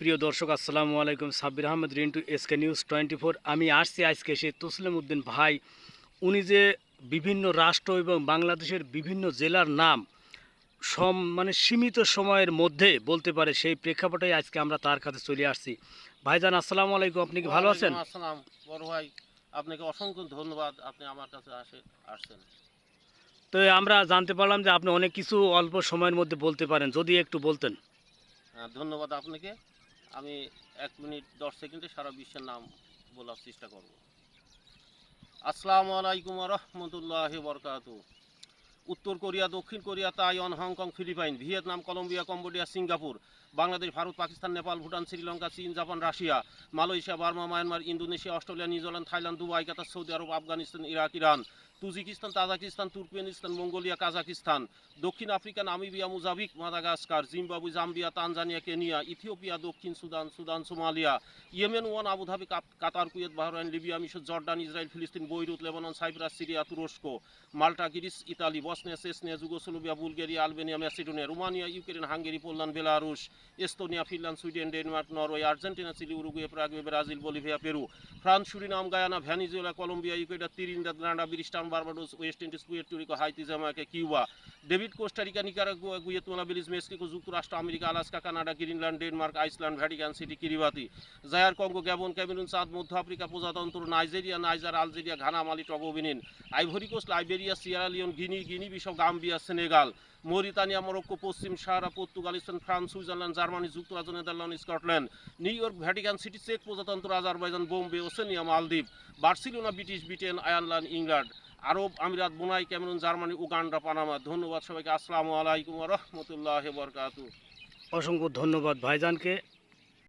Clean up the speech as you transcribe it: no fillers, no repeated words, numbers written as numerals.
প্রিয় দর্শক আসসালামু আলাইকুম। Sabbir Ahmed Rintu SK news 24। আমি আসছি আজকে সে তসলিম উদ্দিন ভাই, উনি যে বিভিন্ন রাষ্ট্র এবং বাংলাদেশের বিভিন্ন জেলার নাম সীমিত সময়ের মধ্যে বলতে পারে, সেই প্রেক্ষাপটে আজকে আমরা তার কাছে চলে আসছি। ভাইজান আসসালামু আলাইকুম, আপনি কি ভালো আছেন? ওয়ালাইকুম আসসালাম বড় ভাই, আপনাকে অসংখ্য ধন্যবাদ। আপনি আমার কাছে আসছেন। তো আমরা জানতে পারলাম যে আপনি অনেক কিছু অল্প সময়ের মধ্যে বলতে পারেন, যদি একটু বলতেন। ধন্যবাদ আপনাকে। আমি 1 মিনিট 10 সেকেন্ডে সারা বিশ্বের নাম বলার চেষ্টা করব। আসসালামু আলাইকুম ওয়া রাহমাতুল্লাহি ওয়া বারাকাতুহু। উত্তর কোরিয়া, দক্ষিণ Korea, Taiwan, Hong Kong, Philippine, Vietnam, Colombia, Cambodia, Singapore, Bangladesh, Bharat, Pakistan, Nepal, Bhutan, Sri Lanka, চীন, Japan, Russia, Malaysia, Burma, Myanmar, Indonesia, Australia, New Zealand, Thailand, Dubai, Qatar, Saudi Arab, Afghanistan, Iraq, Iran, Tajikistan, Tajikistan, Turkmenistan, Mongolia, Kazakhstan, দক্ষিণ Africa, Namibia, Mozambique, Madagascar, Zimbabwe, Zambia, Tanzania, Kenya, Ethiopia, দক্ষিণ Sudan, Somalia, Yemen, Oman, Abu Dhabi, Qatar, Kuwait, Bahrain, Libya, মিশর, Jordan, Israel, ফিলিস্তিন, Beirut, Lebanon, Cyprus, Syria, তুরস্ক, মাল্টা, Greece, Italy, Bosnia, Chechnya, Yugoslavia, Bulgaria, Albania, Macedonia, Romania, Ukraine, Hungary, Poland, Belarus, Estonia, Finland, Sweden, Denmark, Norway, Argentina, Chile, Uruguay, Paraguay, Brazil, Bolivia, Peru, France, Suriname, Guyana, Venezuela, Colombia, Ecuador, Trinidad, Grenada, ব্রিস্টান, Barbados, West Indies, Puerto Rico, Haiti, Jamaica, Cuba, David, Costa Rica, Nicaragua, Guatemala, Belize, Mexico, যুক্তরাষ্ট্র, America, Alaska, Canada, Greenland, Denmark, Iceland, Vatican City, Kiribati, Zaire, Congo, Gabon, Cameroon, Chad, মধ্য Africa প্রজাতন্ত্র, Nigeria, Niger, Algeria, Ghana, মালি, Togo, Benin, Ivory Coast, Liberia, Sierra Leone, Guinea Bissau, Gambia, Senegal, Mauritania, Morocco, পশ্চিম Sahara, Portugal, Spain, France, Switzerland, Germany, যুক্তরাজ্য, Netherland, Scotland, New York, Vatican City, চেক প্রজাতন্ত্র, Azerbaijan, Bombay, Oceania, মালদ্বীপ, Barcelona, Britain, Ireland, England, Arab আমিরাত, Brunei, Cameroon, Germany, Uganda, Panama. ধন্যবাদ সবাইকে। আসসালামু আলাইকুম ওয়া রাহমাতুল্লাহি ওয়া বারাকাতুহু। অসংখ্য ধন্যবাদ ভাইজানকে।